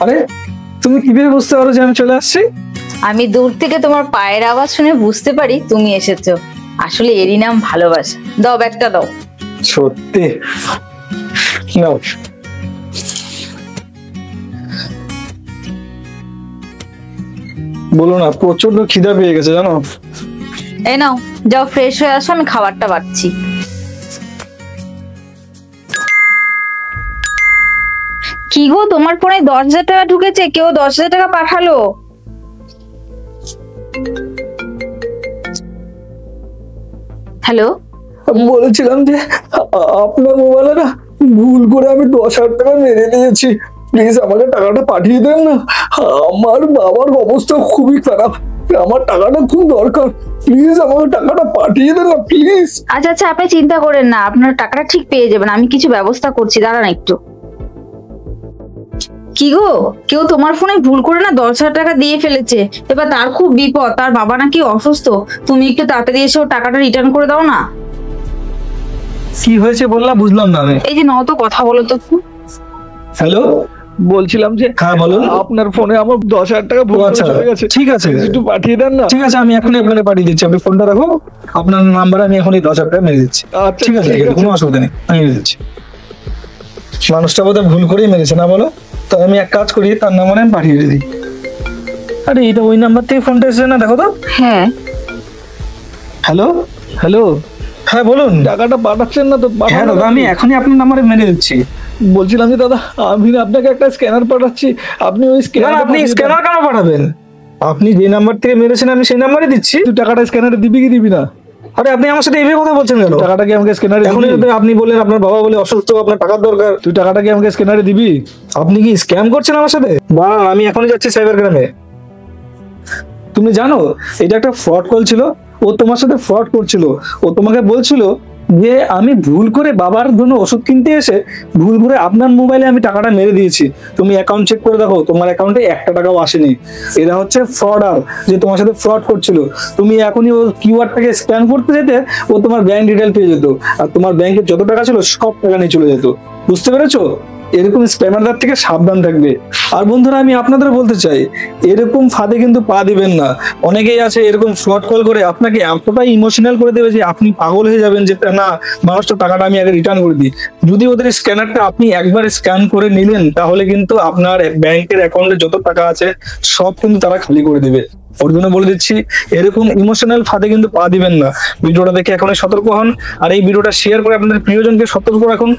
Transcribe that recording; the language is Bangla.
আরে তুমি কিভাবে বুঝতে পারো যে আমি চলে আসছি? আমি দূর থেকে তোমার পায়ের আওয়াজ শুনে বুঝতে পারি তুমি এসেছো। আসলে এরই নাম ভালোবাসা। দাও ব্যাগটা দাও। সত্যি নাও। বলো না, প্রচন্ড খিদা পেয়ে গেছে জানো। এই নাও, যাও ফ্রেশ হয়ে আসো, আমি খাবারটা বাড়ছি। কি গো, তোমার ফোনে 10,000 টাকা ঢুকেছে, কেউ 10,000 টাকা পাঠালো। হ্যালো, বলেছিলাম যে আপনার মোবাইলে না ভুল করে আমি 10,000 টাকা মেরে দিয়েছি, প্লিজ আমাকে টাকাটা পাঠিয়ে দেন না। আমার বাবার অবস্থা খুবই খারাপ, আমার টাকাটা খুব দরকার, প্লিজ আমাকে টাকাটা পাঠিয়ে দেন না প্লিজ। আচ্ছা আচ্ছা, আপনি চিন্তা করেন না, আপনার টাকাটা ঠিক পেয়ে যাবেন, আমি কিছু ব্যবস্থা করছি, দাঁড়ান একটু। কি গো, কেউ তোমার ফোনে ভুল করে না 10,000 টাকা দিয়ে ফেলেছে। এবার তার খুব বিপদ, তার বাবা নাকি অসুস্থ। তুমি একটু তাড়াতাড়ি এসে ওর টাকাটা রিটার্ন করে দাও না। কি হয়েছে বললা, বুঝলাম না আমি। এই যে নাও তো, কথা বলো তো। হ্যালো, বলছিলাম যে হ্যাঁ বলুন। আপনার ফোনে আমার 10,000 টাকা ভুল করে চলে গেছে। ঠিক আছে, একটু পাঠিয়ে দেন না। ঠিক আছে, আমি এখনই আপনাকে পাঠিয়ে দিচ্ছি, আপনি ফোনটা রাখো, আপনার নাম্বারে আমি এখনই 10,000 টাকা মেরে দিচ্ছি। আচ্ছা, ঠিক আছে, কোনো অসুবিধা নেই, আমি মেরে দিচ্ছি। মানুষটা বোধহয় ভুল করেই মেরেছে না বলো, তো আমি এক কাজ করি, তার নাম্বারে আমি পাঠিয়ে দিই। আরে এটা ওই নাম্বার থেকে ফোনটা এসেছে না, দেখো তো। হ্যাঁ হ্যালো, হ্যালো, হ্যাঁ বলুন। টাকাটা পাঠাচ্ছেন না তো? হ্যাঁ দাদা, আমি এখনই আপনার নাম্বারে মেরে দিচ্ছি। বলছিলাম যে দাদা, আমি আপনাকে একটা স্ক্যানার পাঠাচ্ছি, আপনি ওই না, আপনি স্ক্যানার কেন পাঠাবেন? আপনি যে নাম্বার থেকে মেরেছেন আমি সেই নাম্বারে দিচ্ছি। তুই টাকাটা স্ক্যানারে দিবি কি দিবি না? আরে আপনি আমার সাথে এইভাবে কথা বলছেন কেন? টাকাটা কি আমাকে স্ক্যানারে এখন দিবি? আপনি বললেন আপনার বাবা বলে অসুস্থ, আপনার টাকার দরকার। তুই টাকাটা কি আমাকে স্ক্যানারে দিবি? আপনি কি স্ক্যাম করছেন আমার সাথে? বাহ, আমি এখনই যাচ্ছি সাইবার ক্রাইমে। তুমি জানো এটা একটা ফ্রড কল ছিল, ও তোমার সাথে ফ্রড করছিল। ও তোমাকে বলছিল যে আমি ভুল করে বাবার জন্য ওষুধ কিনতে এসে ভুল করে আপনার মোবাইলে আমি টাকাটা মেরে দিয়েছি। তুমি অ্যাকাউন্ট চেক করে দেখো, তোমার অ্যাকাউন্টে 1 টাকাও আসেনি। এরা হচ্ছে ফ্রডার, যে তোমার সাথে ফ্রড করছিল। তুমি এখনই ও কিউআরটাকে স্ক্যান করতে যেতে ও তোমার ব্যাংক ডিটেল পেয়ে যেত, আর তোমার ব্যাংকে যত টাকা ছিল সব টাকা নিয়ে চলে যেত। বুঝতে পেরেছো? এরকম স্প্যামারদের থেকে সাবধান থাকবে। আর বন্ধুরা, আমি আপনাদের বলতে চাই, এরকম ফাঁদে কিন্তু পা দিবেন না। অনেকেই আছে এরকম ফ্রড কল করে আপনাকে এতটাই ইমোশনাল করে দেবে যে আপনি পাগল হয়ে যাবেন, যে না মানুষটা টাকাটা আমি আগে রিটার্ন করে দিই। যদি ওদের স্ক্যানারটা আপনি একবার স্ক্যান করে নিলেন, তাহলে কিন্তু আপনার ব্যাংকের অ্যাকাউন্টে যত টাকা আছে সব কিন্তু তারা খালি করে দেবে। ওর জন্য বলে দিচ্ছি, এরকম ইমোশনাল ফাঁদে কিন্তু পা দিবেন না। ভিডিওটা দেখে এখনই সতর্ক হন, আর এই ভিডিওটা শেয়ার করে আপনাদের প্রিয়জনকে সতর্ক রাখুন।